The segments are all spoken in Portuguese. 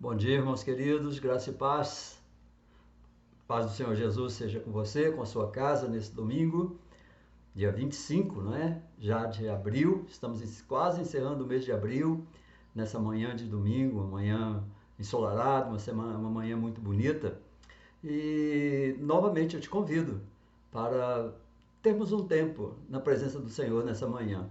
Bom dia, irmãos queridos, graça e paz. Paz do Senhor Jesus seja com você, com a sua casa nesse domingo, dia 25, não é? Já de abril, estamos quase encerrando o mês de abril, nessa manhã de domingo, uma manhã ensolarada, uma manhã muito bonita. E novamente eu te convido para termos um tempo na presença do Senhor nessa manhã.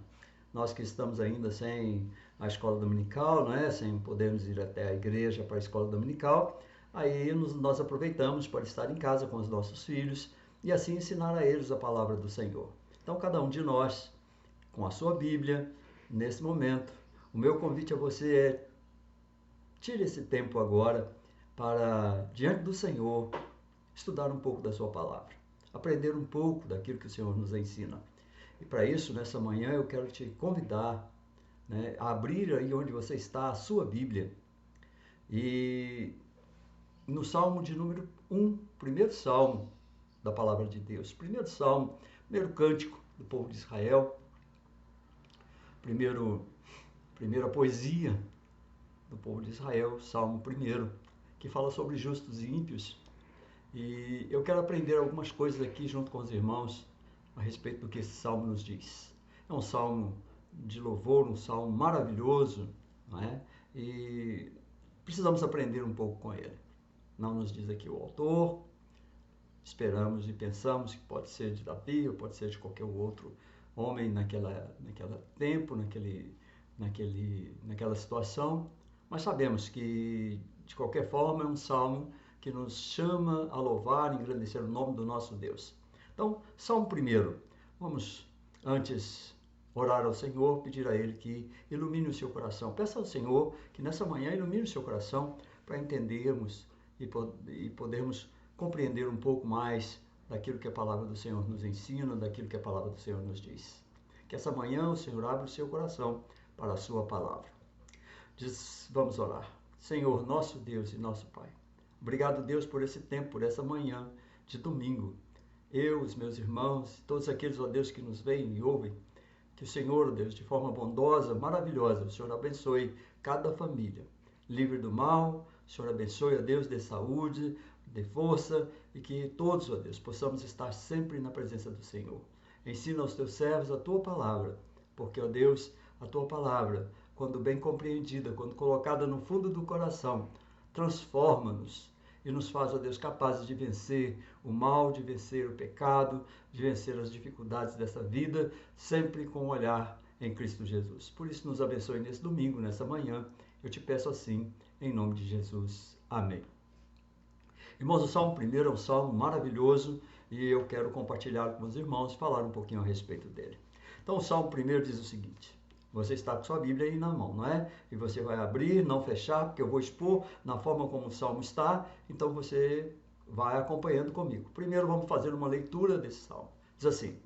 Nós que estamos ainda sem a escola dominical, não é? Sem podermos ir até a igreja para a escola dominical, aí nós aproveitamos para estar em casa com os nossos filhos e assim ensinar a eles a palavra do Senhor. Então, cada um de nós, com a sua Bíblia, nesse momento, o meu convite a você é: tire esse tempo agora para, diante do Senhor, estudar um pouco da sua palavra, aprender um pouco daquilo que o Senhor nos ensina. E para isso, nessa manhã, eu quero te convidar, né, a abrir aí onde você está a sua Bíblia. E no Salmo de número 1, primeiro Salmo da palavra de Deus, primeiro Salmo, primeiro cântico do povo de Israel, primeira poesia do povo de Israel, Salmo 1, que fala sobre justos e ímpios. E eu quero aprender algumas coisas aqui junto com os irmãos a respeito do que esse salmo nos diz. É um salmo de louvor, um salmo maravilhoso, não é? E precisamos aprender um pouco com ele. Não nos diz aqui o autor, esperamos e pensamos que pode ser de Davi ou pode ser de qualquer outro homem naquela tempo, naquela situação, mas sabemos que, de qualquer forma, é um salmo que nos chama a louvar e engrandecer o nome do nosso Deus. Então, Salmo 1, vamos antes orar ao Senhor, pedir a Ele que ilumine o seu coração. Peça ao Senhor que nessa manhã ilumine o seu coração para entendermos e podermos compreender um pouco mais daquilo que a palavra do Senhor nos ensina, daquilo que a palavra do Senhor nos diz. Que essa manhã o Senhor abra o seu coração para a sua palavra. Vamos orar. Senhor, nosso Deus e nosso Pai, obrigado, Deus, por esse tempo, por essa manhã de domingo. Eu, os meus irmãos, todos aqueles, ó Deus, que nos veem e ouvem, que o Senhor, ó Deus, de forma bondosa, maravilhosa, o Senhor abençoe cada família, livre do mal. O Senhor abençoe, ó Deus, dê saúde, dê força e que todos, ó Deus, possamos estar sempre na presença do Senhor. Ensina aos teus servos a tua palavra, porque, ó Deus, a tua palavra, quando bem compreendida, quando colocada no fundo do coração, transforma-nos e nos faz, ó Deus, capazes de vencer o mal, de vencer o pecado, de vencer as dificuldades dessa vida, sempre com um olhar em Cristo Jesus. Por isso, nos abençoe nesse domingo, nessa manhã. Eu te peço assim, em nome de Jesus. Amém. Irmãos, o Salmo 1 é um salmo maravilhoso e eu quero compartilhar com os irmãos, falar um pouquinho a respeito dele. Então, o Salmo 1 diz o seguinte: você está com sua Bíblia aí na mão, não é? E você vai abrir, não fechar, porque eu vou expor na forma como o salmo está, então você vai acompanhando comigo. Primeiro vamos fazer uma leitura desse salmo. Diz assim: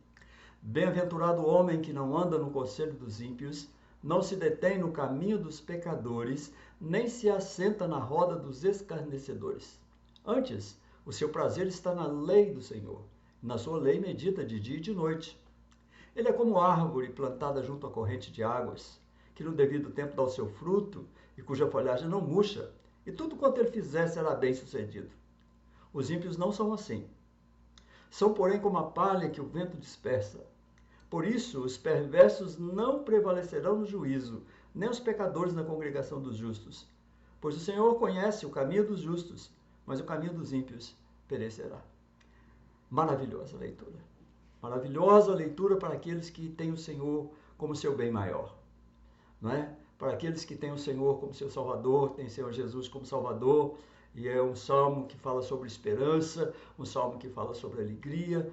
bem-aventurado o homem que não anda no conselho dos ímpios, não se detém no caminho dos pecadores, nem se assenta na roda dos escarnecedores. Antes, o seu prazer está na lei do Senhor, na sua lei medita de dia e de noite. Ele é como árvore plantada junto à corrente de águas, que no devido tempo dá o seu fruto e cuja folhagem não murcha, e tudo quanto ele fizer será bem sucedido. Os ímpios não são assim. São, porém, como a palha que o vento dispersa. Por isso, os perversos não prevalecerão no juízo, nem os pecadores na congregação dos justos. Pois o Senhor conhece o caminho dos justos, mas o caminho dos ímpios perecerá. Maravilhosa leitura. Maravilhosa leitura para aqueles que têm o Senhor como seu bem maior, não é? Para aqueles que têm o Senhor como seu Salvador, têm o Senhor Jesus como Salvador, e é um salmo que fala sobre esperança, um salmo que fala sobre alegria,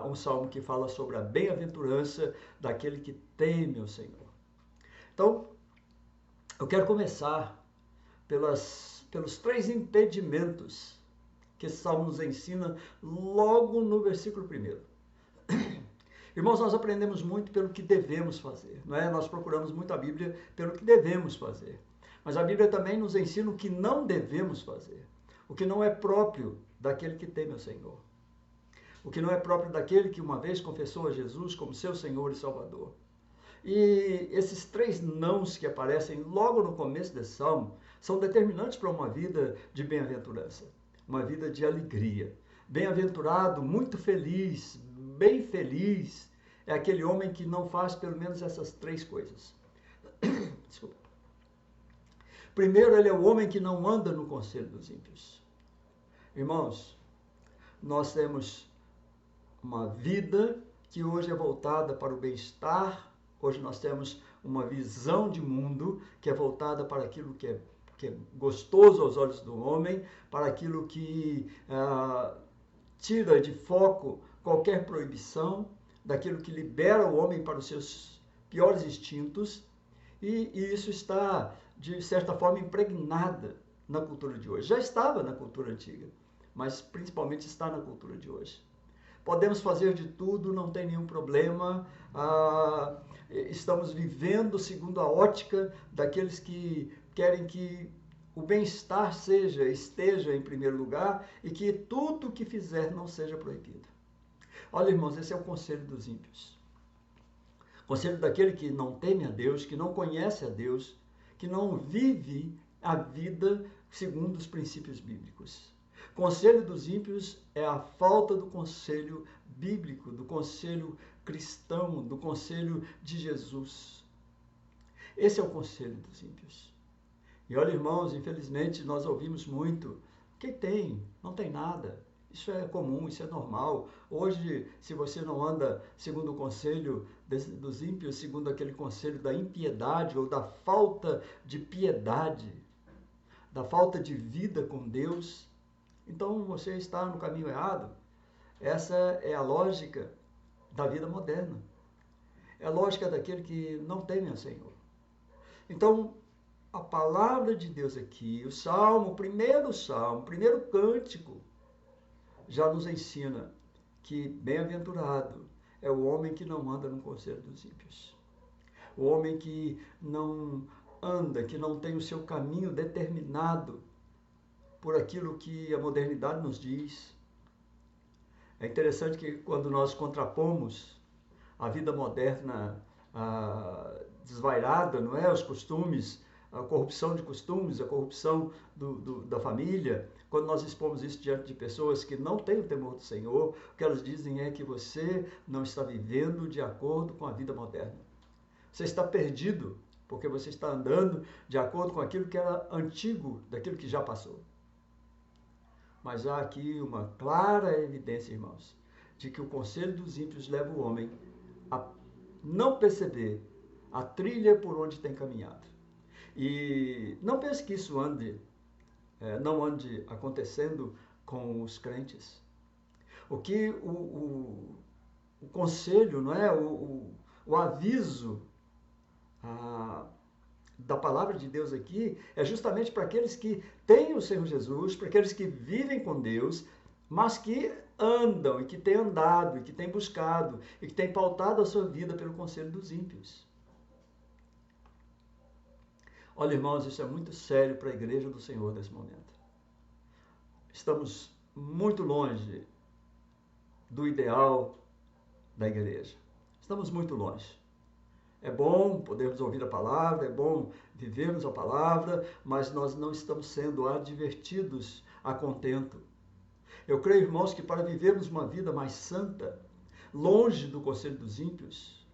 um salmo que fala sobre a bem-aventurança daquele que teme o Senhor. Então, eu quero começar pelos 3 impedimentos que esse salmo nos ensina logo no versículo 1. Irmãos, nós aprendemos muito pelo que devemos fazer, não é? Nós procuramos muito a Bíblia pelo que devemos fazer. Mas a Bíblia também nos ensina o que não devemos fazer, o que não é próprio daquele que teme o Senhor, o que não é próprio daquele que uma vez confessou a Jesus como seu Senhor e Salvador. E esses 3 nãos que aparecem logo no começo desse salmo são determinantes para uma vida de bem-aventurança, uma vida de alegria. Bem-aventurado, muito feliz, bem feliz, é aquele homem que não faz pelo menos essas 3 coisas. Desculpa. Primeiro, ele é o homem que não anda no conselho dos ímpios. Irmãos, nós temos uma vida que hoje é voltada para o bem-estar. Hoje nós temos uma visão de mundo que é voltada para aquilo que é gostoso aos olhos do homem, para aquilo que tira de foco qualquer proibição, daquilo que libera o homem para os seus piores instintos, e isso está, de certa forma, impregnada na cultura de hoje. Já estava na cultura antiga, mas principalmente está na cultura de hoje. Podemos fazer de tudo, não tem nenhum problema. Estamos vivendo segundo a ótica daqueles que querem que o bem-estar esteja em primeiro lugar e que tudo que fizer não seja proibido. Olha, irmãos, esse é o conselho dos ímpios. Conselho daquele que não teme a Deus, que não conhece a Deus, que não vive a vida segundo os princípios bíblicos. Conselho dos ímpios é a falta do conselho bíblico, do conselho cristão, do conselho de Jesus. Esse é o conselho dos ímpios. E olha, irmãos, infelizmente nós ouvimos muito. O que tem? Não tem nada. Isso é comum, isso é normal. Hoje, se você não anda segundo o conselho dos ímpios, segundo aquele conselho da impiedade ou da falta de piedade, da falta de vida com Deus, então você está no caminho errado. Essa é a lógica da vida moderna. É a lógica daquele que não teme ao Senhor. Então, a palavra de Deus aqui, o salmo, o primeiro cântico, já nos ensina que bem-aventurado é o homem que não anda no conselho dos ímpios. O homem que não anda, que não tem o seu caminho determinado por aquilo que a modernidade nos diz. É interessante que quando nós contrapomos a vida moderna desvairada, não é? Os costumes, a corrupção de costumes, a corrupção da família, quando nós expomos isso diante de pessoas que não têm o temor do Senhor, o que elas dizem é que você não está vivendo de acordo com a vida moderna. Você está perdido, porque você está andando de acordo com aquilo que era antigo, daquilo que já passou. Mas há aqui uma clara evidência, irmãos, de que o conselho dos ímpios leva o homem a não perceber a trilha por onde tem caminhado. E não pense que isso não ande acontecendo com os crentes. O que o conselho, não é? O aviso da palavra de Deus aqui é justamente para aqueles que têm o Senhor Jesus, para aqueles que vivem com Deus, mas que andam e que têm andado e que têm buscado e que têm pautado a sua vida pelo conselho dos ímpios. Olha, irmãos, isso é muito sério para a igreja do Senhor nesse momento. Estamos muito longe do ideal da igreja. Estamos muito longe. É bom podermos ouvir a palavra, é bom vivermos a palavra, mas nós não estamos sendo advertidos a contento. Eu creio, irmãos, que para vivermos uma vida mais santa, longe do conselho dos ímpios,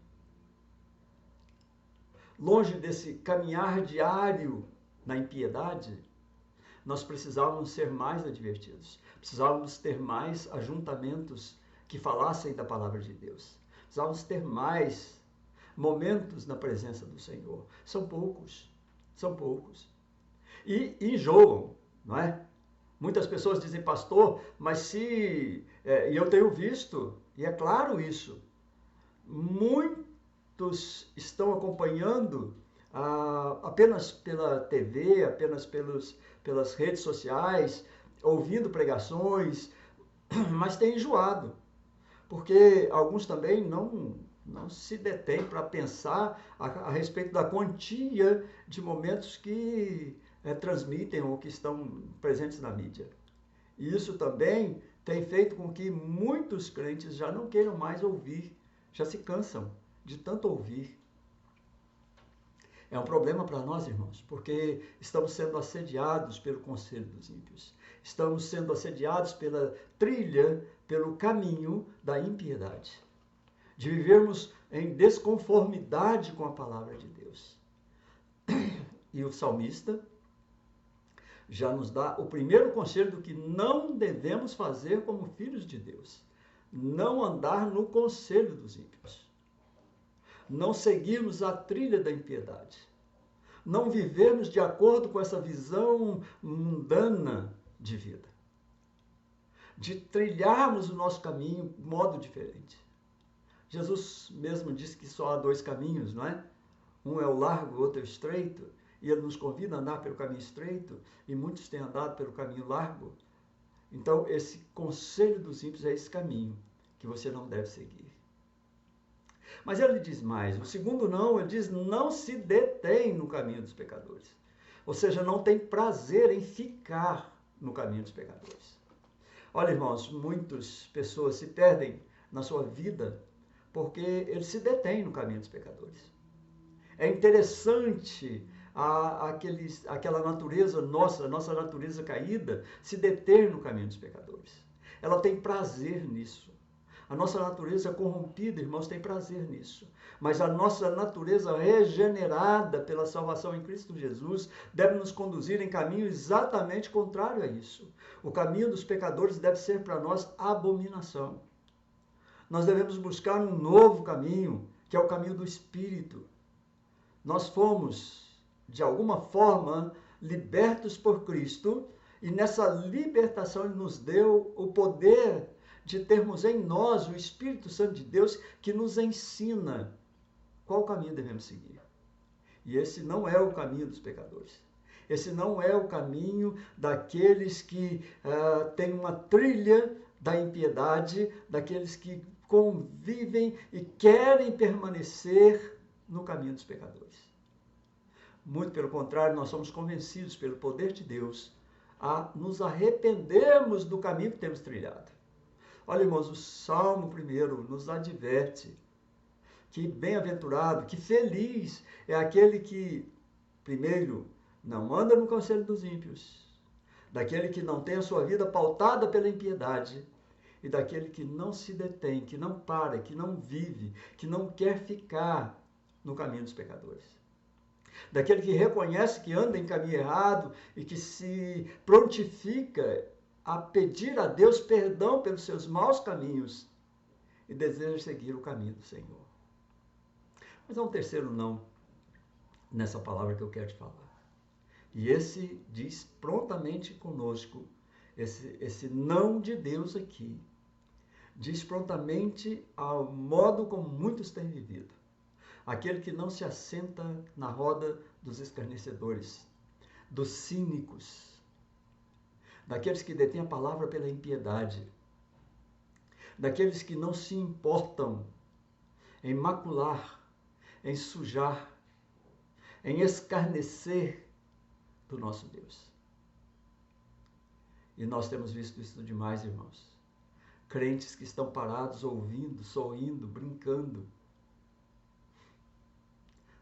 longe desse caminhar diário na impiedade, nós precisávamos ser mais advertidos. Precisávamos ter mais ajuntamentos que falassem da palavra de Deus. Precisávamos ter mais momentos na presença do Senhor. São poucos. E enjoam, não é? Muitas pessoas dizem, pastor, mas se... e eu tenho visto, e é claro isso, muitos estão acompanhando apenas pela TV, apenas pelas redes sociais, ouvindo pregações, mas têm enjoado, porque alguns também não se detêm para pensar a respeito da quantia de momentos que transmitem ou que estão presentes na mídia. E isso também tem feito com que muitos crentes já não queiram mais ouvir, já se cansam de tanto ouvir. É um problema para nós, irmãos, porque estamos sendo assediados pelo conselho dos ímpios. Estamos sendo assediados pela trilha, pelo caminho da impiedade. De vivermos em desconformidade com a palavra de Deus. E o salmista já nos dá o primeiro conselho do que não devemos fazer como filhos de Deus. Não andar no conselho dos ímpios. Não seguirmos a trilha da impiedade. Não vivermos de acordo com essa visão mundana de vida. De trilharmos o nosso caminho de modo diferente. Jesus mesmo disse que só há dois caminhos, não é? Um é o largo, o outro é o estreito. E ele nos convida a andar pelo caminho estreito, e muitos têm andado pelo caminho largo. Então, esse conselho dos ímpios é esse caminho que você não deve seguir. Mas ele diz mais, o segundo não, ele diz, não se detém no caminho dos pecadores. Ou seja, não tem prazer em ficar no caminho dos pecadores. Olha, irmãos, muitas pessoas se perdem na sua vida porque eles se detêm no caminho dos pecadores. É interessante aquela natureza nossa natureza caída, se deter no caminho dos pecadores. Ela tem prazer nisso. A nossa natureza corrompida, irmãos, tem prazer nisso. Mas a nossa natureza regenerada pela salvação em Cristo Jesus deve nos conduzir em caminho exatamente contrário a isso. O caminho dos pecadores deve ser para nós abominação. Nós devemos buscar um novo caminho, que é o caminho do Espírito. Nós fomos, de alguma forma, libertos por Cristo, e nessa libertação Ele nos deu o poder de termos em nós o Espírito Santo de Deus que nos ensina qual caminho devemos seguir. E esse não é o caminho dos pecadores. Esse não é o caminho daqueles que têm uma trilha da impiedade, daqueles que convivem e querem permanecer no caminho dos pecadores. Muito pelo contrário, nós somos convencidos pelo poder de Deus a nos arrependermos do caminho que temos trilhado. Olha, irmãos, o Salmo 1 nos adverte que bem-aventurado, que feliz é aquele que, primeiro, não anda no conselho dos ímpios, daquele que não tem a sua vida pautada pela impiedade e daquele que não se detém, que não para, que não vive, que não quer ficar no caminho dos pecadores. Daquele que reconhece que anda em caminho errado e que se prontifica a pedir a Deus perdão pelos seus maus caminhos e deseja seguir o caminho do Senhor. Mas há um terceiro não nessa palavra que eu quero te falar. E esse diz prontamente conosco, esse não de Deus aqui, diz prontamente ao modo como muitos têm vivido. Aquele que não se assenta na roda dos escarnecedores, dos cínicos, daqueles que detêm a palavra pela impiedade, daqueles que não se importam em macular, em sujar, em escarnecer do nosso Deus. E nós temos visto isso demais, irmãos. Crentes que estão parados, ouvindo, sorrindo, brincando,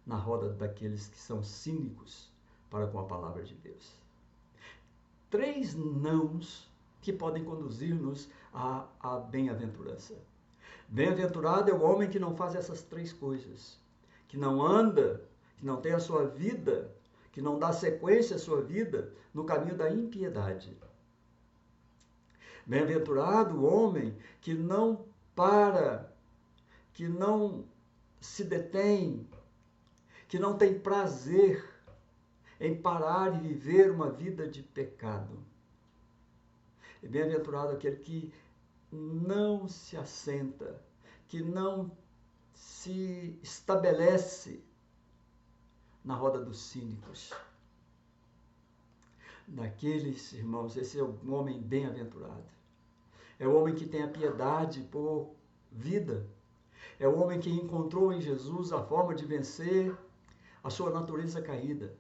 na roda daqueles que são cínicos para com a palavra de Deus. 3 nãos que podem conduzir-nos à bem-aventurança. Bem-aventurado é o homem que não faz essas 3 coisas, que não anda, que não tem a sua vida, que não dá sequência à sua vida no caminho da impiedade. Bem-aventurado o homem que não para, que não se detém, que não tem prazer em parar e viver uma vida de pecado. E bem-aventurado aquele que não se assenta, que não se estabelece na roda dos cínicos. Daqueles, irmãos, esse é o homem bem-aventurado. É o homem que tem a piedade por vida. É o homem que encontrou em Jesus a forma de vencer a sua natureza caída.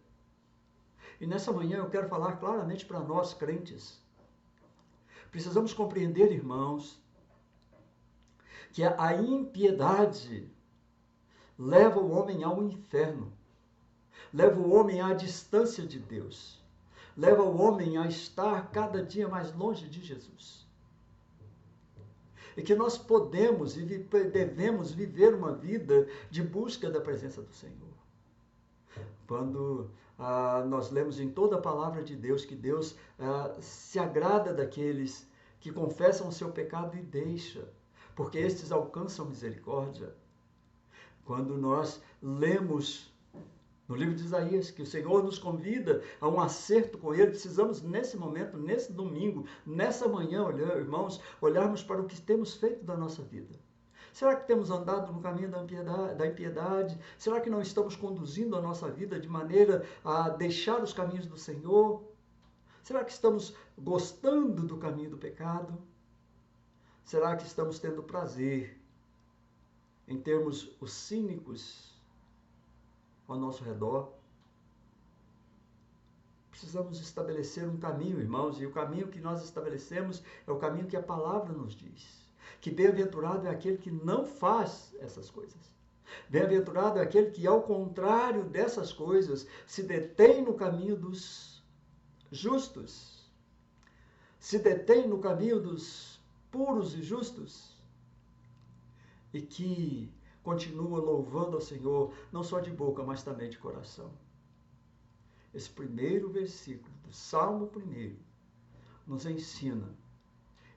E nessa manhã eu quero falar claramente para nós, crentes. Precisamos compreender, irmãos, que a impiedade leva o homem ao inferno. leva o homem à distância de Deus, leva o homem a estar cada dia mais longe de Jesus. E que nós podemos e devemos viver uma vida de busca da presença do Senhor. Quando nós lemos em toda a palavra de Deus que Deus se agrada daqueles que confessam o seu pecado e deixam, porque estes alcançam misericórdia. Quando nós lemos no livro de Isaías que o Senhor nos convida a um acerto com Ele, precisamos nesse momento, nesse domingo, nessa manhã, irmãos, olharmos para o que temos feito da nossa vida. Será que temos andado no caminho da impiedade? Será que não estamos conduzindo a nossa vida de maneira a deixar os caminhos do Senhor? Será que estamos gostando do caminho do pecado? Será que estamos tendo prazer em termos os cínicos ao nosso redor? Precisamos estabelecer um caminho, irmãos, e o caminho que nós estabelecemos é o caminho que a palavra nos diz. Que bem-aventurado é aquele que não faz essas coisas. Bem-aventurado é aquele que, ao contrário dessas coisas, se detém no caminho dos justos, se detém no caminho dos puros e justos, e que continua louvando ao Senhor, não só de boca, mas também de coração. Esse primeiro versículo do Salmo 1 nos ensina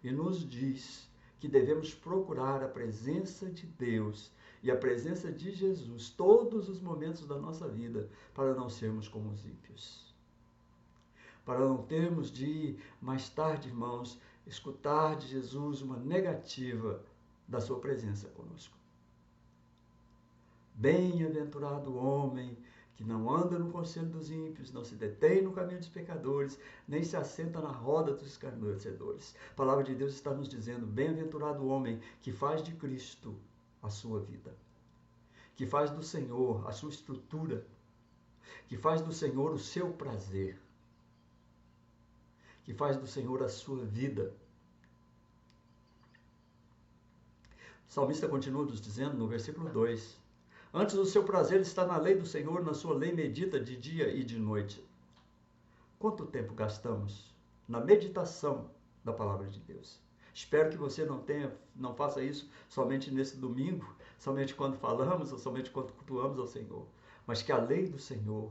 e nos diz que devemos procurar a presença de Deus e a presença de Jesus todos os momentos da nossa vida para não sermos como os ímpios. Para não termos de, mais tarde, irmãos, escutar de Jesus uma negativa da sua presença conosco. Bem-aventurado o homem que não anda no conselho dos ímpios, não se detém no caminho dos pecadores, nem se assenta na roda dos escarnecedores. A palavra de Deus está nos dizendo, bem-aventurado o homem que faz de Cristo a sua vida, que faz do Senhor a sua estrutura, que faz do Senhor o seu prazer, que faz do Senhor a sua vida. O salmista continua nos dizendo no versículo 2, antes o seu prazer está na lei do Senhor, na sua lei medita de dia e de noite. Quanto tempo gastamos na meditação da palavra de Deus? Espero que você não faça isso somente nesse domingo, somente quando falamos ou somente quando cultuamos ao Senhor, mas que a lei do Senhor,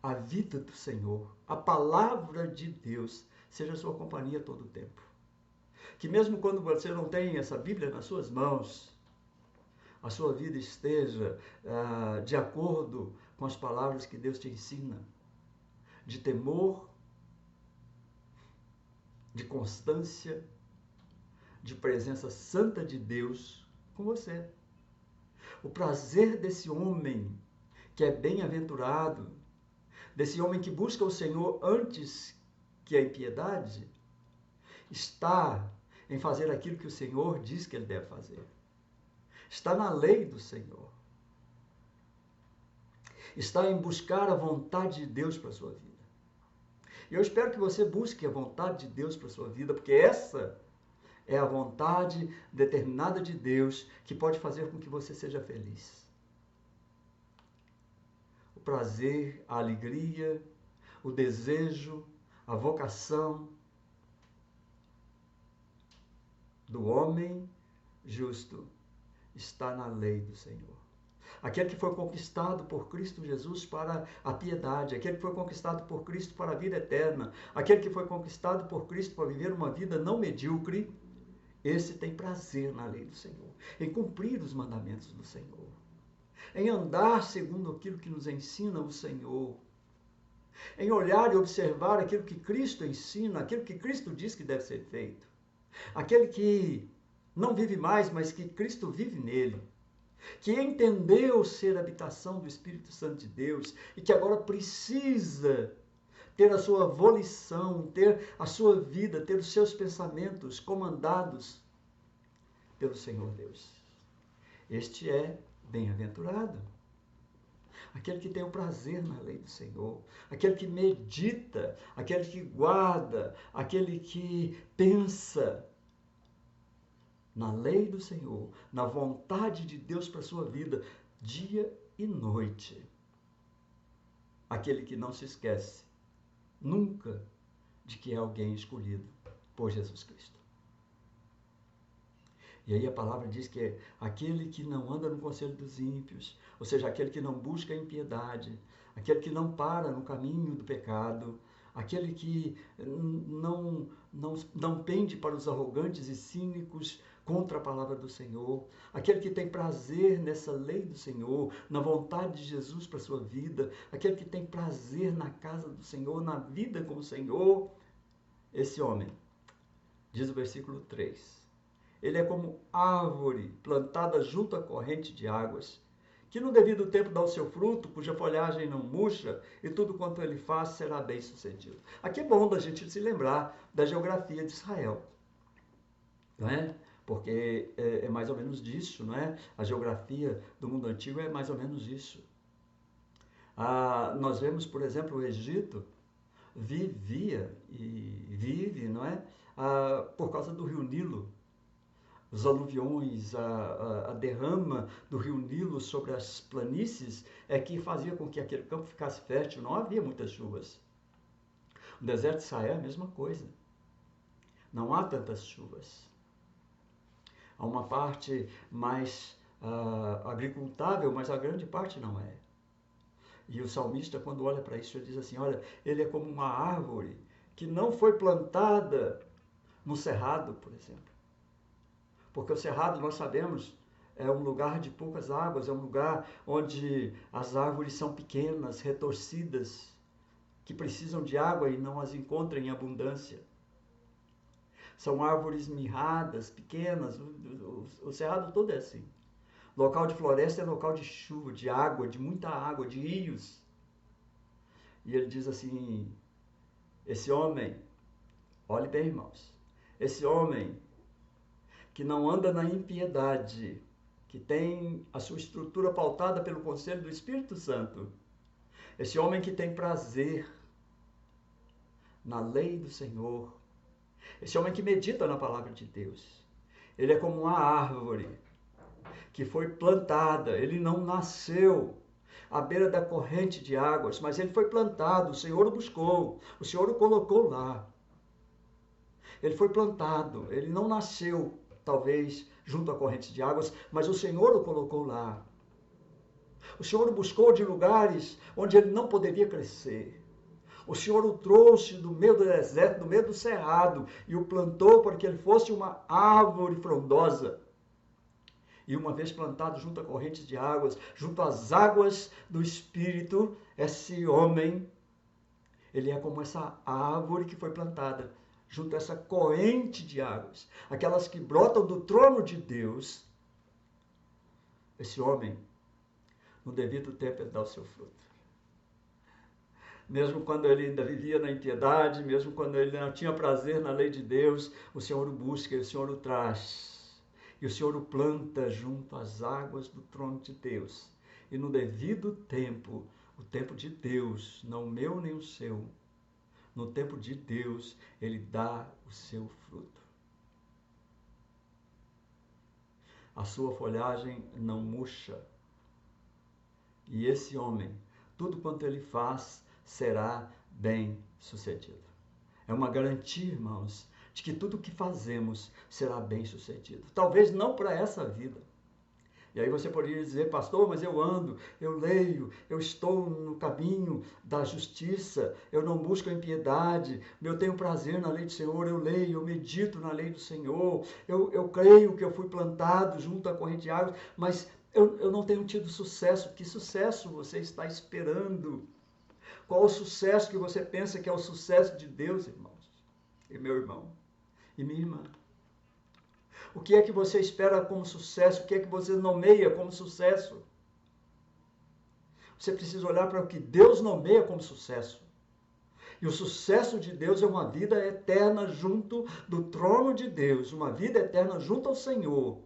a vida do Senhor, a palavra de Deus seja a sua companhia todo o tempo. Que mesmo quando você não tem essa Bíblia nas suas mãos, a sua vida esteja de acordo com as palavras que Deus te ensina, de temor, de constância, de presença santa de Deus com você. O prazer desse homem que é bem-aventurado, desse homem que busca o Senhor antes que a impiedade, está em fazer aquilo que o Senhor diz que ele deve fazer. Está na lei do Senhor. Está em buscar a vontade de Deus para a sua vida. E eu espero que você busque a vontade de Deus para a sua vida, porque essa é a vontade determinada de Deus que pode fazer com que você seja feliz. O prazer, a alegria, o desejo, a vocação do homem justo está na lei do Senhor. Aquele que foi conquistado por Cristo Jesus para a piedade, aquele que foi conquistado por Cristo para a vida eterna, aquele que foi conquistado por Cristo para viver uma vida não medíocre, esse tem prazer na lei do Senhor, em cumprir os mandamentos do Senhor, em andar segundo aquilo que nos ensina o Senhor, em olhar e observar aquilo que Cristo ensina, aquilo que Cristo diz que deve ser feito, aquele que não vive mais, mas que Cristo vive nele, que entendeu ser habitação do Espírito Santo de Deus e que agora precisa ter a sua volição, ter a sua vida, ter os seus pensamentos comandados pelo Senhor Deus. Este é bem-aventurado. Aquele que tem o prazer na lei do Senhor, aquele que medita, aquele que guarda, aquele que pensa na lei do Senhor, na vontade de Deus para a sua vida, dia e noite. aquele que não se esquece nunca de que é alguém escolhido por Jesus Cristo. E aí a palavra diz que é aquele que não anda no conselho dos ímpios, ou seja, aquele que não busca a impiedade, aquele que não para no caminho do pecado, aquele que não pende para os arrogantes e cínicos contra a palavra do Senhor, aquele que tem prazer nessa lei do Senhor, na vontade de Jesus para a sua vida, aquele que tem prazer na casa do Senhor, na vida com o Senhor, esse homem, diz o versículo 3, ele é como árvore plantada junto à corrente de águas, que no devido tempo dá o seu fruto, cuja folhagem não murcha, e tudo quanto ele faz será bem sucedido. Aqui é bom da gente se lembrar da geografia de Israel, não é? Porque é mais ou menos disso, não é? A geografia do mundo antigo é mais ou menos isso. Nós vemos, por exemplo, o Egito vivia e vive, não é? Por causa do rio Nilo. Os aluviões, a derrama do rio Nilo sobre as planícies é que fazia com que aquele campo ficasse fértil. Não havia muitas chuvas. O deserto de Israel é a mesma coisa. Não há tantas chuvas. Há uma parte mais agricultável, mas a grande parte não é. E o salmista, quando olha para isso, ele diz assim, olha, ele é como uma árvore que não foi plantada no cerrado, por exemplo. Porque o cerrado, nós sabemos, é um lugar de poucas águas, é um lugar onde as árvores são pequenas, retorcidas, que precisam de água e não as encontram em abundância. São árvores mirradas, pequenas, o cerrado todo é assim. Local de floresta é local de chuva, de água, de muita água, de rios. E ele diz assim, esse homem, olhe bem, irmãos, esse homem que não anda na impiedade, que tem a sua estrutura pautada pelo conselho do Espírito Santo, esse homem que tem prazer na lei do Senhor, esse homem que medita na palavra de Deus, ele é como uma árvore que foi plantada, ele não nasceu à beira da corrente de águas, mas ele foi plantado, o Senhor o buscou, o Senhor o colocou lá. Ele foi plantado, ele não nasceu, talvez, junto à corrente de águas, mas o Senhor o colocou lá. O Senhor o buscou de lugares onde ele não poderia crescer. O Senhor o trouxe do meio do deserto, do meio do cerrado, e o plantou para que ele fosse uma árvore frondosa. E uma vez plantado junto a correntes de águas, junto às águas do Espírito, esse homem, ele é como essa árvore que foi plantada junto a essa corrente de águas, aquelas que brotam do trono de Deus. Esse homem, no devido tempo, ele dá o seu fruto. Mesmo quando ele ainda vivia na impiedade, mesmo quando ele não tinha prazer na lei de Deus, o Senhor o busca e o Senhor o traz. E o Senhor o planta junto às águas do trono de Deus. E no devido tempo, o tempo de Deus, não o meu nem o seu, no tempo de Deus, ele dá o seu fruto. A sua folhagem não murcha. E esse homem, tudo quanto ele faz, será bem sucedido. É uma garantia, irmãos, de que tudo o que fazemos será bem sucedido. Talvez não para essa vida. E aí você poderia dizer, pastor, mas eu ando, eu leio, eu estou no caminho da justiça, eu não busco a impiedade, eu tenho prazer na lei do Senhor, eu leio, eu medito na lei do Senhor, eu creio que eu fui plantado junto à corrente de águas, mas eu não tenho tido sucesso. Que sucesso você está esperando? Qual o sucesso que você pensa que é o sucesso de Deus, irmãos? E meu irmão, e minha irmã? O que é que você espera como sucesso? O que é que você nomeia como sucesso? Você precisa olhar para o que Deus nomeia como sucesso. E o sucesso de Deus é uma vida eterna junto do trono de Deus, uma vida eterna junto ao Senhor.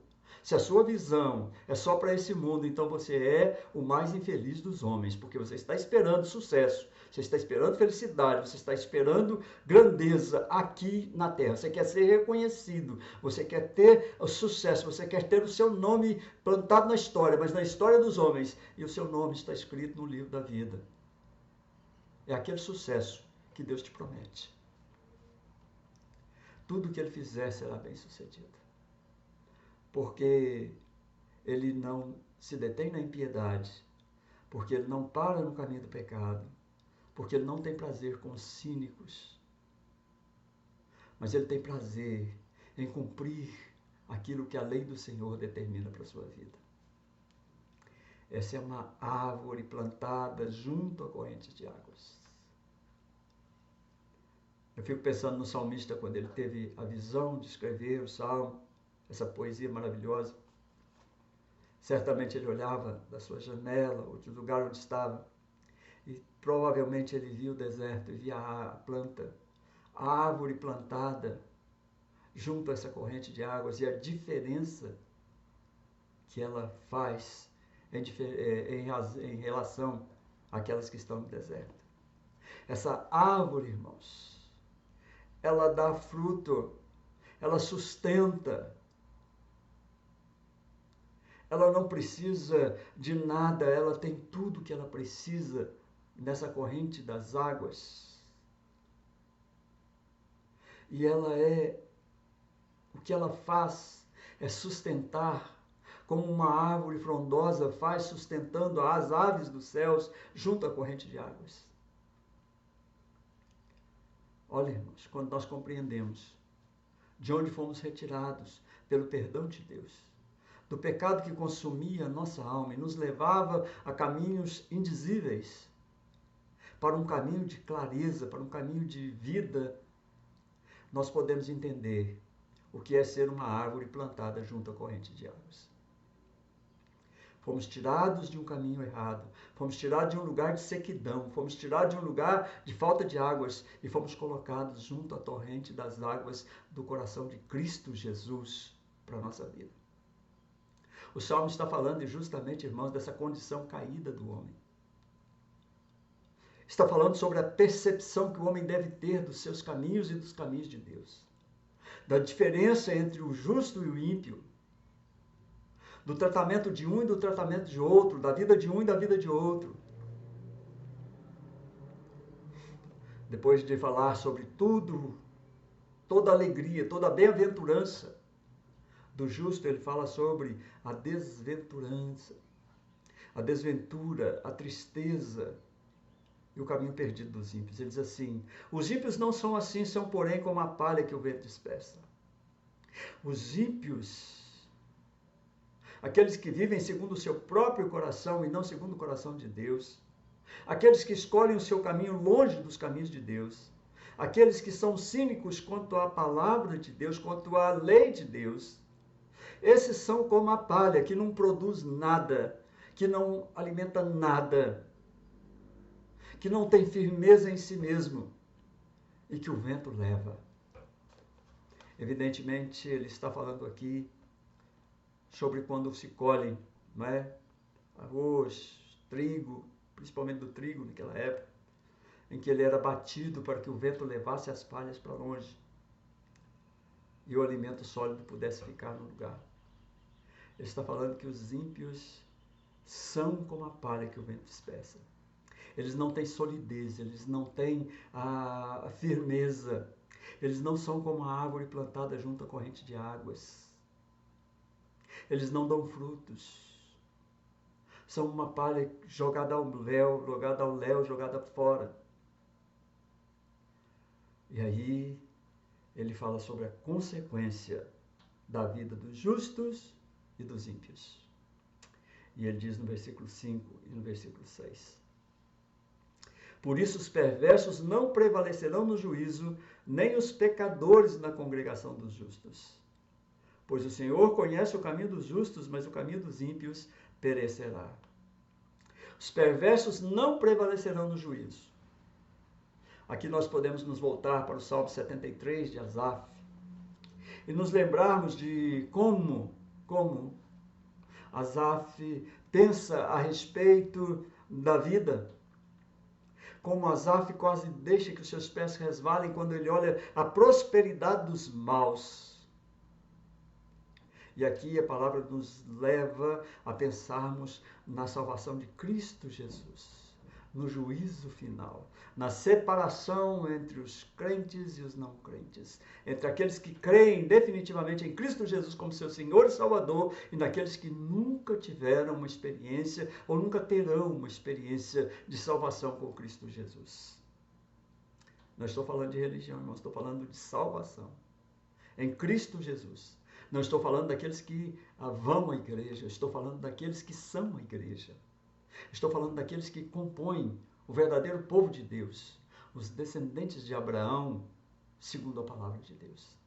Se a sua visão é só para esse mundo, então você é o mais infeliz dos homens, porque você está esperando sucesso, você está esperando felicidade, você está esperando grandeza aqui na terra. Você quer ser reconhecido, você quer ter o sucesso, você quer ter o seu nome plantado na história, mas na história dos homens, e o seu nome está escrito no livro da vida. é aquele sucesso que Deus te promete. Tudo que ele fizer será bem sucedido. Porque ele não se detém na impiedade, porque ele não para no caminho do pecado, porque ele não tem prazer com os cínicos, mas ele tem prazer em cumprir aquilo que a lei do Senhor determina para a sua vida. Essa é uma árvore plantada junto a correntes de águas. Eu fico pensando no salmista quando ele teve a visão de escrever o salmo, essa poesia maravilhosa. Certamente ele olhava da sua janela ou do lugar onde estava e provavelmente ele via o deserto e via a planta, a árvore plantada junto a essa corrente de águas e a diferença que ela faz em relação àquelas que estão no deserto. Essa árvore, irmãos, ela dá fruto, ela sustenta, ela não precisa de nada, ela tem tudo que ela precisa nessa corrente das águas. E o que ela faz é sustentar, como uma árvore frondosa faz sustentando as aves dos céus junto à corrente de águas. Olha, irmãos, quando nós compreendemos de onde fomos retirados pelo perdão de Deus, do pecado que consumia a nossa alma e nos levava a caminhos indizíveis, para um caminho de clareza, para um caminho de vida, nós podemos entender o que é ser uma árvore plantada junto à corrente de águas. Fomos tirados de um caminho errado, fomos tirados de um lugar de sequidão, fomos tirados de um lugar de falta de águas e fomos colocados junto à torrente das águas do coração de Cristo Jesus para a nossa vida. O Salmo está falando justamente, irmãos, dessa condição caída do homem. Está falando sobre a percepção que o homem deve ter dos seus caminhos e dos caminhos de Deus. Da diferença entre o justo e o ímpio. Do tratamento de um e do tratamento de outro, da vida de um e da vida de outro. Depois de falar sobre tudo, toda a alegria, toda a bem-aventurança do justo, ele fala sobre a desventurança, a desventura, a tristeza e o caminho perdido dos ímpios. Ele diz assim: os ímpios não são assim, são porém como a palha que o vento dispersa. Os ímpios, aqueles que vivem segundo o seu próprio coração e não segundo o coração de Deus, aqueles que escolhem o seu caminho longe dos caminhos de Deus, aqueles que são cínicos quanto à palavra de Deus, quanto à lei de Deus, esses são como a palha, que não produz nada, que não alimenta nada, que não tem firmeza em si mesmo e que o vento leva. Evidentemente, ele está falando aqui sobre quando se colhem, não é? Arroz, trigo, principalmente do trigo naquela época, em que ele era batido para que o vento levasse as palhas para longe e o alimento sólido pudesse ficar no lugar. Ele está falando que os ímpios são como a palha que o vento dispersa. Eles não têm solidez, eles não têm a firmeza, eles não são como a árvore plantada junto à corrente de águas. Eles não dão frutos. São uma palha jogada ao léu, jogada fora. E aí ele fala sobre a consequência da vida dos justos e dos ímpios. E ele diz no versículo 5 e no versículo 6. Por isso os perversos não prevalecerão no juízo, nem os pecadores na congregação dos justos. Pois o Senhor conhece o caminho dos justos, mas o caminho dos ímpios perecerá. Os perversos não prevalecerão no juízo. Aqui nós podemos nos voltar para o Salmo 73 de Asaf e nos lembrarmos de como Asaf pensa a respeito da vida. Como Asaf quase deixa que os seus pés resvalem quando ele olha a prosperidade dos maus. E aqui a palavra nos leva a pensarmos na salvação de Cristo Jesus, no juízo final, na separação entre os crentes e os não crentes, entre aqueles que creem definitivamente em Cristo Jesus como seu Senhor e Salvador e naqueles que nunca tiveram uma experiência ou nunca terão uma experiência de salvação com Cristo Jesus. Não estou falando de religião, irmão, estou falando de salvação em Cristo Jesus. Não estou falando daqueles que vão à igreja, estou falando daqueles que são a igreja. Estou falando daqueles que compõem o verdadeiro povo de Deus, os descendentes de Abraão, segundo a palavra de Deus.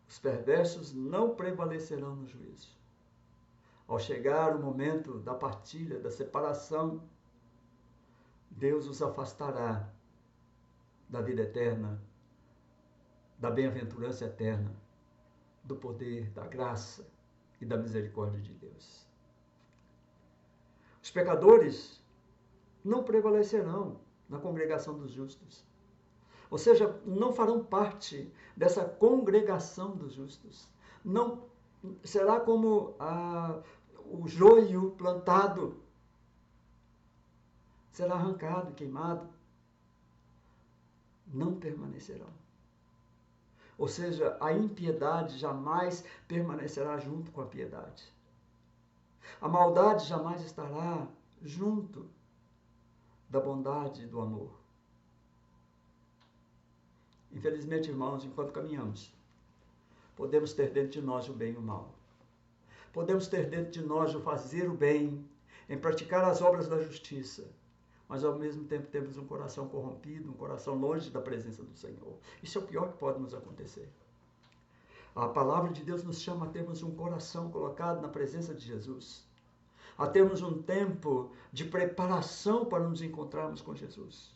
Os perversos não prevalecerão no juízo. Ao chegar o momento da partilha, da separação, Deus os afastará da vida eterna, da bem-aventurança eterna, do poder, da graça e da misericórdia de Deus. Os pecadores não prevalecerão na congregação dos justos. Ou seja, não farão parte dessa congregação dos justos. Não será como o joio plantado. Será arrancado, queimado. Não permanecerão. Ou seja, a impiedade jamais permanecerá junto com a piedade. A maldade jamais estará junto da bondade e do amor. Infelizmente, irmãos, enquanto caminhamos, podemos ter dentro de nós o bem e o mal. Podemos ter dentro de nós o fazer o bem, em praticar as obras da justiça, mas ao mesmo tempo temos um coração corrompido, um coração longe da presença do Senhor. Isso é o pior que pode nos acontecer. A palavra de Deus nos chama a termos um coração colocado na presença de Jesus, a termos um tempo de preparação para nos encontrarmos com Jesus.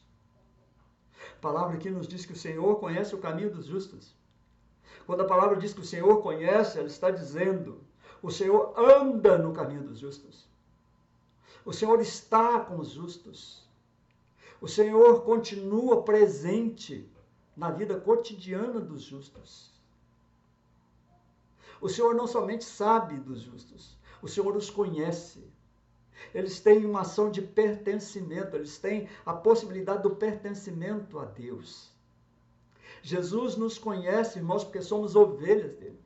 A palavra aqui nos diz que o Senhor conhece o caminho dos justos. Quando a palavra diz que o Senhor conhece, ela está dizendo, o Senhor anda no caminho dos justos. O Senhor está com os justos. O Senhor continua presente na vida cotidiana dos justos. O Senhor não somente sabe dos justos, o Senhor os conhece. Eles têm uma ação de pertencimento, eles têm a possibilidade do pertencimento a Deus. Jesus nos conhece, irmãos, porque somos ovelhas dele.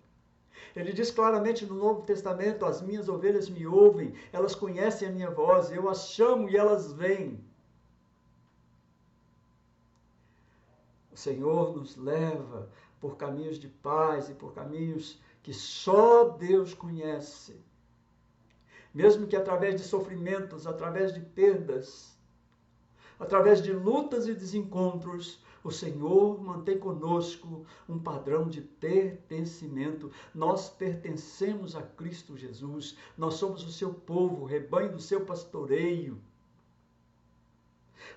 Ele diz claramente no Novo Testamento, as minhas ovelhas me ouvem, elas conhecem a minha voz, eu as chamo e elas vêm. O Senhor nos leva por caminhos de paz e por caminhos que só Deus conhece. Mesmo que através de sofrimentos, através de perdas, através de lutas e desencontros, o Senhor mantém conosco um padrão de pertencimento. Nós pertencemos a Cristo Jesus. Nós somos o seu povo, o rebanho do seu pastoreio.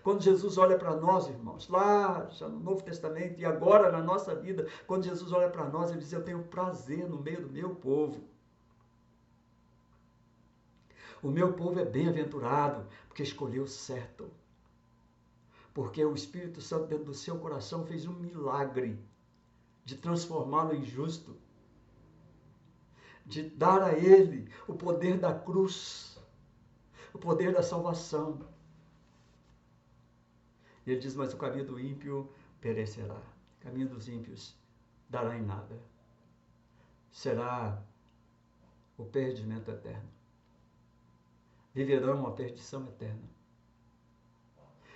Quando Jesus olha para nós, irmãos, lá já no Novo Testamento e agora na nossa vida, quando Jesus olha para nós, ele diz, eu tenho prazer no meio do meu povo. O meu povo é bem-aventurado, porque escolheu certo. Porque o Espírito Santo dentro do seu coração fez um milagre de transformá-lo em justo, de dar a ele o poder da cruz, o poder da salvação. E ele diz, mas o caminho do ímpio perecerá. O caminho dos ímpios dará em nada. Será o perdimento eterno. Viverão a perdição eterna.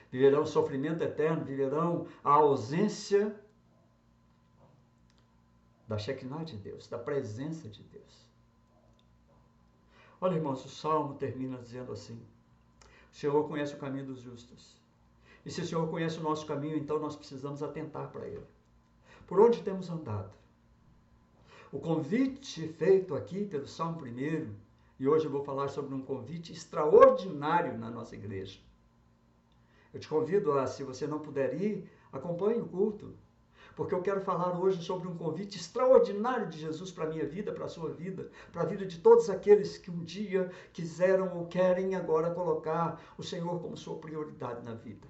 Viverão o sofrimento eterno, viverão a ausência da Shekinah de Deus, da presença de Deus. Olha, irmãos, o Salmo termina dizendo assim, o Senhor conhece o caminho dos justos. E se o Senhor conhece o nosso caminho, então nós precisamos atentar para ele. Por onde temos andado? O convite feito aqui pelo Salmo 1, e hoje eu vou falar sobre um convite extraordinário na nossa igreja. Eu te convido a, se você não puder ir, acompanhe o culto, porque eu quero falar hoje sobre um convite extraordinário de Jesus para a minha vida, para a sua vida, para a vida de todos aqueles que um dia quiseram ou querem agora colocar o Senhor como sua prioridade na vida.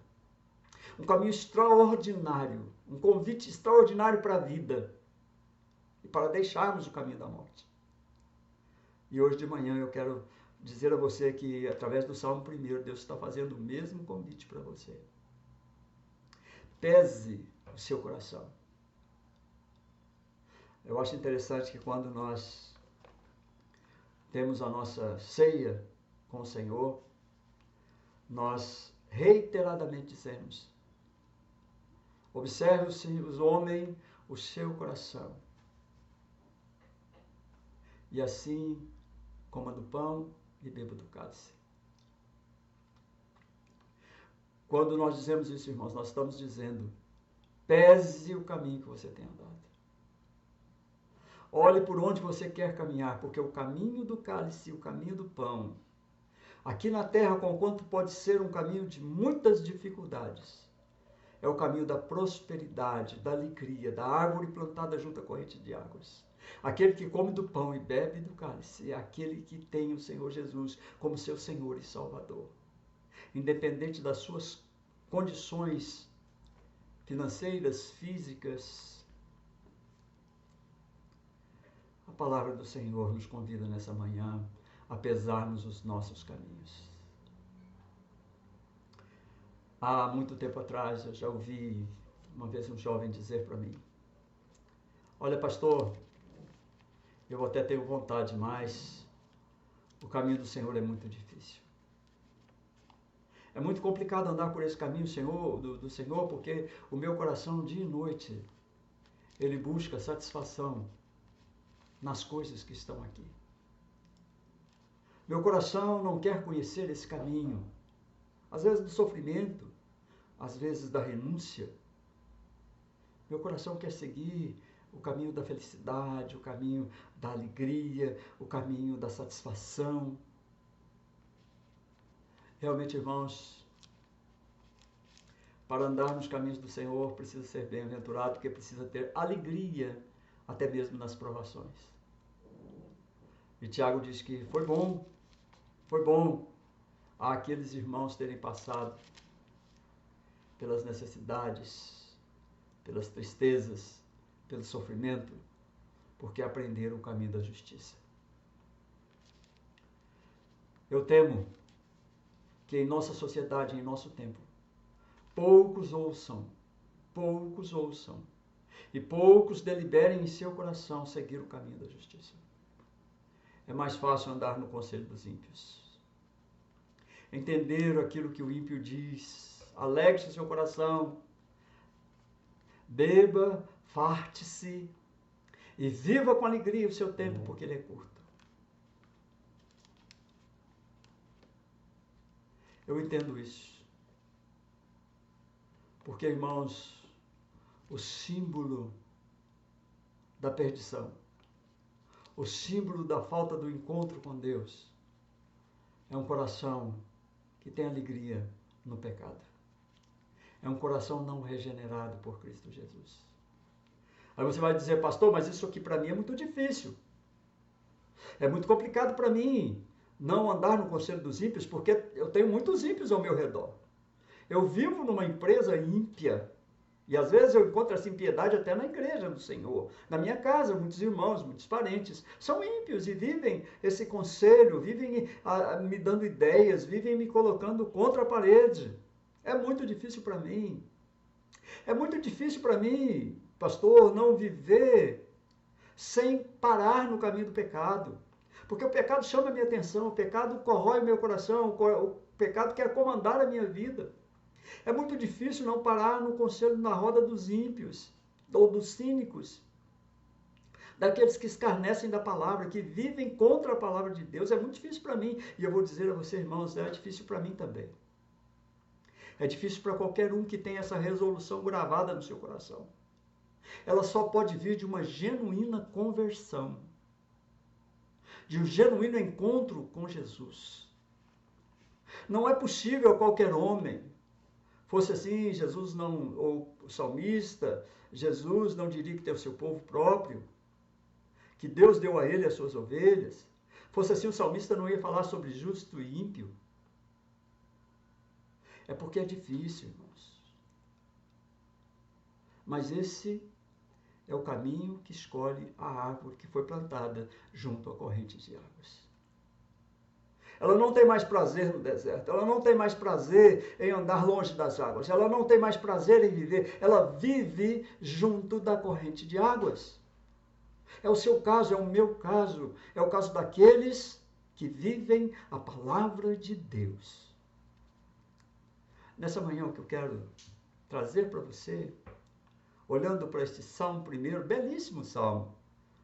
Um caminho extraordinário, um convite extraordinário para a vida e para deixarmos o caminho da morte. E hoje de manhã eu quero dizer a você que, através do Salmo 1, Deus está fazendo o mesmo convite para você. Pese o seu coração. Eu acho interessante que quando nós temos a nossa ceia com o Senhor, nós reiteradamente dizemos: observe os homens o seu coração, e assim coma do pão e beba do cálice. Quando nós dizemos isso, irmãos, nós estamos dizendo: pese o caminho que você tem andado. Olhe por onde você quer caminhar, porque o caminho do cálice e o caminho do pão, aqui na terra, conquanto pode ser um caminho de muitas dificuldades, é o caminho da prosperidade, da alegria, da árvore plantada junto à corrente de águas. Aquele que come do pão e bebe do cálice é aquele que tem o Senhor Jesus como seu Senhor e Salvador. Independente das suas condições financeiras, físicas, a palavra do Senhor nos convida nessa manhã a pesarmos os nossos caminhos. Há muito tempo atrás eu já ouvi uma vez um jovem dizer para mim: olha, pastor, eu até tenho vontade, mas o caminho do Senhor é muito difícil. É muito complicado andar por esse caminho do Senhor, porque o meu coração, dia e noite, ele busca satisfação nas coisas que estão aqui. Meu coração não quer conhecer esse caminho, às vezes do sofrimento, às vezes da renúncia. Meu coração quer seguir o caminho da felicidade, o caminho da alegria, o caminho da satisfação. Realmente, irmãos, para andar nos caminhos do Senhor, precisa ser bem-aventurado, porque precisa ter alegria, até mesmo nas provações. E Tiago diz que foi bom àqueles irmãos terem passado pelas necessidades, pelas tristezas, pelo sofrimento, porque aprenderam o caminho da justiça. Eu temo que em nossa sociedade, em nosso tempo, poucos ouçam, e poucos deliberem em seu coração seguir o caminho da justiça. É mais fácil andar no conselho dos ímpios. Entender aquilo que o ímpio diz. Alegre-se o seu coração. Beba, farte-se e viva com alegria o seu tempo, porque ele é curto. Eu entendo isso. Porque, irmãos, o símbolo da perdição, o símbolo da falta do encontro com Deus, é um coração que tem alegria no pecado. É um coração não regenerado por Cristo Jesus. Aí você vai dizer: pastor, mas isso aqui para mim é muito difícil. É muito complicado para mim não andar no conselho dos ímpios, porque eu tenho muitos ímpios ao meu redor. Eu vivo numa empresa ímpia. E às vezes eu encontro essa impiedade até na igreja do Senhor. Na minha casa, muitos irmãos, muitos parentes são ímpios e vivem esse conselho, vivem me dando ideias, vivem me colocando contra a parede. É muito difícil para mim. É muito difícil para mim, pastor, não viver sem parar no caminho do pecado. Porque o pecado chama a minha atenção, o pecado corrói o meu coração, o pecado quer comandar a minha vida. É muito difícil não parar no conselho, na roda dos ímpios, ou dos cínicos, daqueles que escarnecem da palavra, que vivem contra a palavra de Deus. É muito difícil para mim, e eu vou dizer a você, irmãos, é difícil para mim também. É difícil para qualquer um que tem essa resolução gravada no seu coração. Ela só pode vir de uma genuína conversão, de um genuíno encontro com Jesus. Não é possível qualquer homem. Fosse assim, Jesus não, ou o salmista, Jesus não diria que tem o seu povo próprio, que Deus deu a ele as suas ovelhas. Fosse assim, o salmista não ia falar sobre justo e ímpio. É porque é difícil, irmãos. Mas esse é o caminho que escolhe a árvore que foi plantada junto à corrente de águas. Ela não tem mais prazer no deserto, ela não tem mais prazer em andar longe das águas, ela não tem mais prazer em viver, ela vive junto da corrente de águas. É o seu caso, é o meu caso, é o caso daqueles que vivem a palavra de Deus. Nessa manhã, o que eu quero trazer para você, olhando para este salmo primeiro, belíssimo salmo,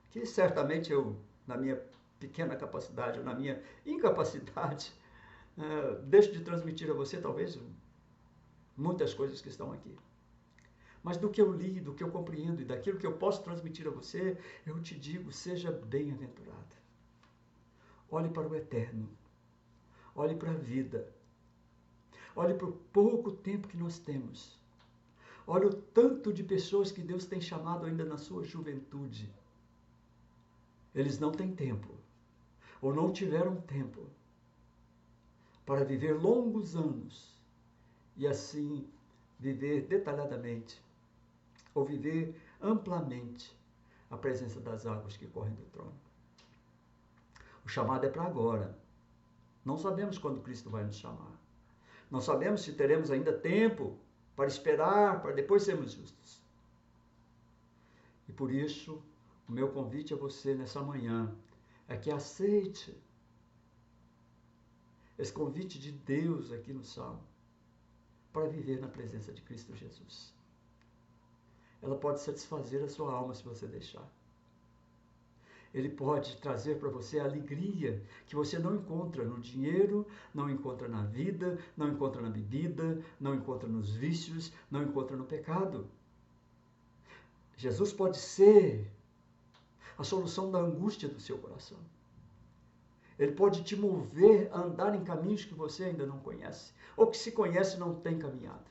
que certamente eu, na minha pequena capacidade, ou na minha incapacidade, deixo de transmitir a você, talvez, muitas coisas que estão aqui. Mas do que eu li, do que eu compreendo e daquilo que eu posso transmitir a você, eu te digo, seja bem-aventurada. Olhe para o eterno. Olhe para a vida. Olhe para o pouco tempo que nós temos. Olhe o tanto de pessoas que Deus tem chamado ainda na sua juventude. Eles não têm tempo, ou não tiveram tempo, para viver longos anos e assim viver detalhadamente, ou viver amplamente a presença das águas que correm do trono. O chamado é para agora. Não sabemos quando Cristo vai nos chamar. Não sabemos se teremos ainda tempo para esperar, para depois sermos justos. E por isso, o meu convite a você nessa manhã é que aceite esse convite de Deus aqui no Salmo para viver na presença de Cristo Jesus. Ela pode satisfazer a sua alma se você deixar. Ele pode trazer para você a alegria que você não encontra no dinheiro, não encontra na vida, não encontra na bebida, não encontra nos vícios, não encontra no pecado. Jesus pode ser a solução da angústia do seu coração. Ele pode te mover a andar em caminhos que você ainda não conhece, ou que se conhece e não tem caminhado.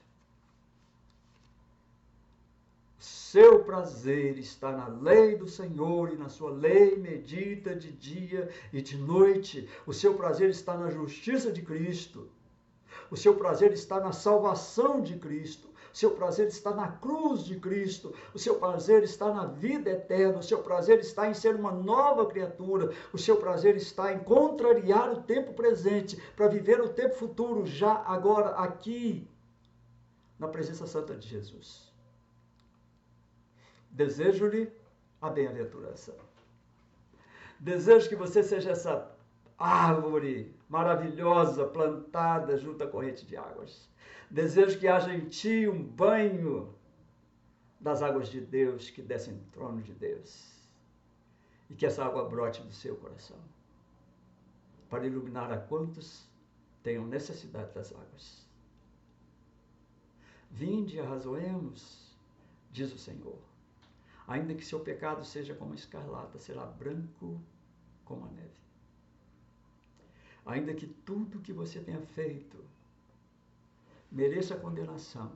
Seu prazer está na lei do Senhor e na sua lei medita de dia e de noite. O seu prazer está na justiça de Cristo. O seu prazer está na salvação de Cristo. O seu prazer está na cruz de Cristo. O seu prazer está na vida eterna. O seu prazer está em ser uma nova criatura. O seu prazer está em contrariar o tempo presente para viver o tempo futuro já agora aqui na presença santa de Jesus. Desejo-lhe a bem-aventurança. Desejo que você seja essa árvore maravilhosa plantada junto à corrente de águas. Desejo que haja em ti um banho das águas de Deus que descem do trono de Deus. E que essa água brote do seu coração para iluminar a quantos tenham necessidade das águas. Vinde, arrazoemos, diz o Senhor. Ainda que seu pecado seja como escarlata, será branco como a neve. Ainda que tudo que você tenha feito mereça condenação,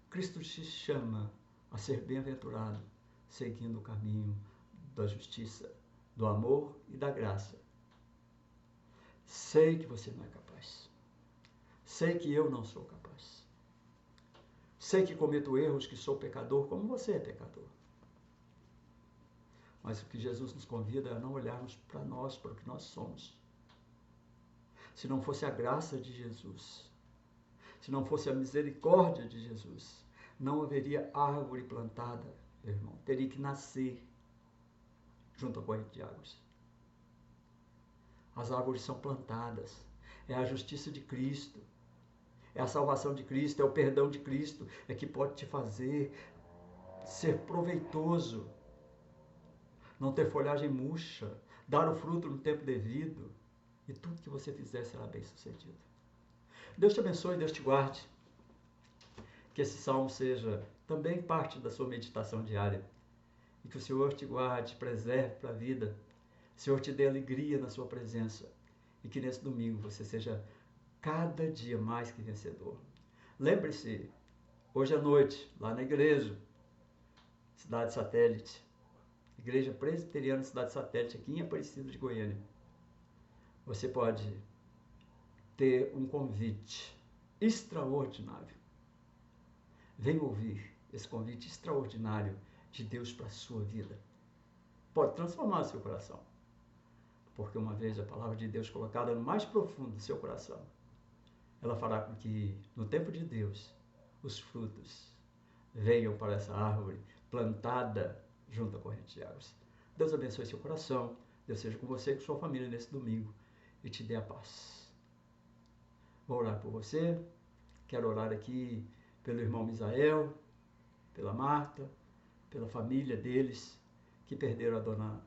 Cristo te chama a ser bem-aventurado, seguindo o caminho da justiça, do amor e da graça. Sei que você não é capaz. Sei que eu não sou capaz. Sei que cometo erros, que sou pecador, como você é pecador. Mas o que Jesus nos convida é a não olharmos para nós, para o que nós somos. Se não fosse a graça de Jesus, se não fosse a misericórdia de Jesus, não haveria árvore plantada, meu irmão. Teria que nascer junto à corrente de águas. As árvores são plantadas. É a justiça de Cristo. É a salvação de Cristo, é o perdão de Cristo, é que pode te fazer ser proveitoso, não ter folhagem murcha, dar o fruto no tempo devido, e tudo que você fizer será bem sucedido. Deus te abençoe, Deus te guarde, que esse salmo seja também parte da sua meditação diária, e que o Senhor te guarde, preserve para a vida, o Senhor te dê alegria na sua presença, e que nesse domingo você seja cada dia mais que vencedor. Lembre-se, hoje à noite, lá na igreja, Cidade Satélite, Igreja Presbiteriana Cidade Satélite, aqui em Aparecida de Goiânia, você pode ter um convite extraordinário. Venha ouvir esse convite extraordinário de Deus para a sua vida. Pode transformar seu coração. Porque uma vez a palavra de Deus colocada no mais profundo do seu coração, ela fará com que, no tempo de Deus, os frutos venham para essa árvore plantada junto à corrente de águas. Deus abençoe seu coração. Deus seja com você e com sua família nesse domingo e te dê a paz. Vou orar por você. Quero orar aqui pelo irmão Misael, pela Marta, pela família deles que perderam a dona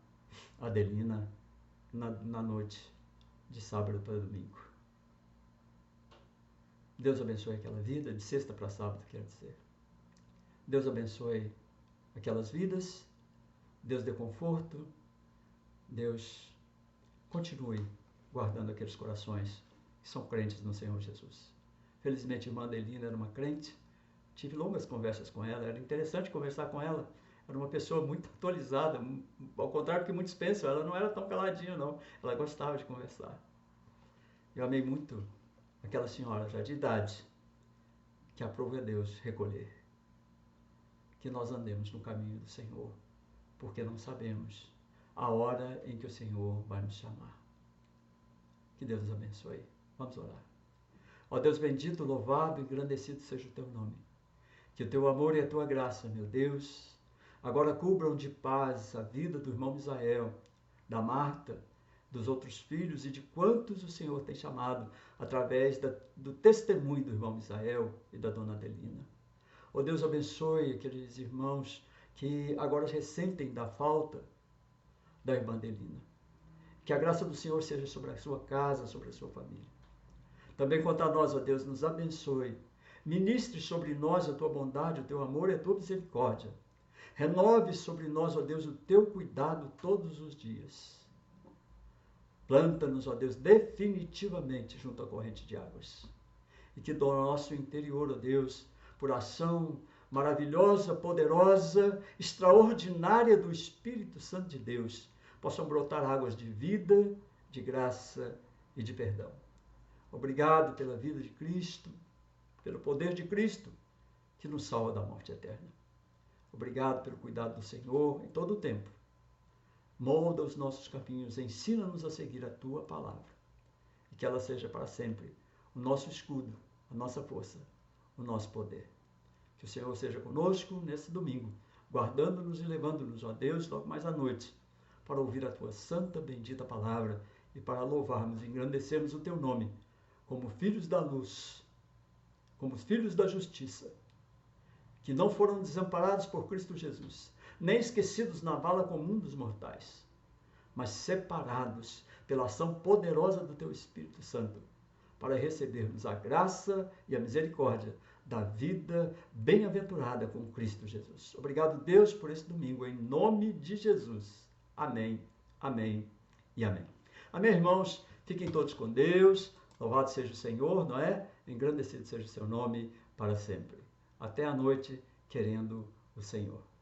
Adelina na noite de sábado para domingo. Deus abençoe aquela vida, de sexta para sábado, quero dizer. Deus abençoe aquelas vidas, Deus dê conforto, Deus continue guardando aqueles corações que são crentes no Senhor Jesus. Felizmente, a irmã Adelina era uma crente, tive longas conversas com ela, era interessante conversar com ela, era uma pessoa muito atualizada, ao contrário do que muitos pensam, ela não era tão caladinha não, ela gostava de conversar. Eu amei muito aquela senhora já de idade, que aprove a Deus recolher, que nós andemos no caminho do Senhor, porque não sabemos a hora em que o Senhor vai nos chamar. Que Deus nos abençoe. Vamos orar. Ó Deus bendito, louvado e engrandecido seja o teu nome. Que o teu amor e a tua graça, meu Deus, agora cubram de paz a vida do irmão Misael, da Marta, dos outros filhos e de quantos o Senhor tem chamado através do testemunho do irmão Misael e da dona Adelina. Ó Deus, abençoe aqueles irmãos que agora ressentem da falta da irmã Adelina. Que a graça do Senhor seja sobre a sua casa, sobre a sua família. Também quanto a nós, ó Deus, nos abençoe. Ministre sobre nós a tua bondade, o teu amor e a tua misericórdia. Renove sobre nós, ó Deus, o teu cuidado todos os dias. Planta-nos, ó Deus, definitivamente junto à corrente de águas. E que do nosso interior, ó Deus, por ação maravilhosa, poderosa, extraordinária do Espírito Santo de Deus, possam brotar águas de vida, de graça e de perdão. Obrigado pela vida de Cristo, pelo poder de Cristo, que nos salva da morte eterna. Obrigado pelo cuidado do Senhor em todo o tempo. Molda os nossos caminhos, ensina-nos a seguir a tua palavra, e que ela seja para sempre o nosso escudo, a nossa força, o nosso poder. Que o Senhor seja conosco nesse domingo, guardando-nos e levando-nos, ó Deus, logo mais à noite, para ouvir a tua santa, bendita palavra e para louvarmos e engrandecermos o teu nome, como filhos da luz, como filhos da justiça, que não foram desamparados por Cristo Jesus, nem esquecidos na vala comum dos mortais, mas separados pela ação poderosa do teu Espírito Santo, para recebermos a graça e a misericórdia da vida bem-aventurada com Cristo Jesus. Obrigado, Deus, por esse domingo, em nome de Jesus. Amém, amém e amém. Amém, irmãos? Fiquem todos com Deus. Louvado seja o Senhor, não é? Engrandecido seja o seu nome para sempre. Até a noite, querendo o Senhor.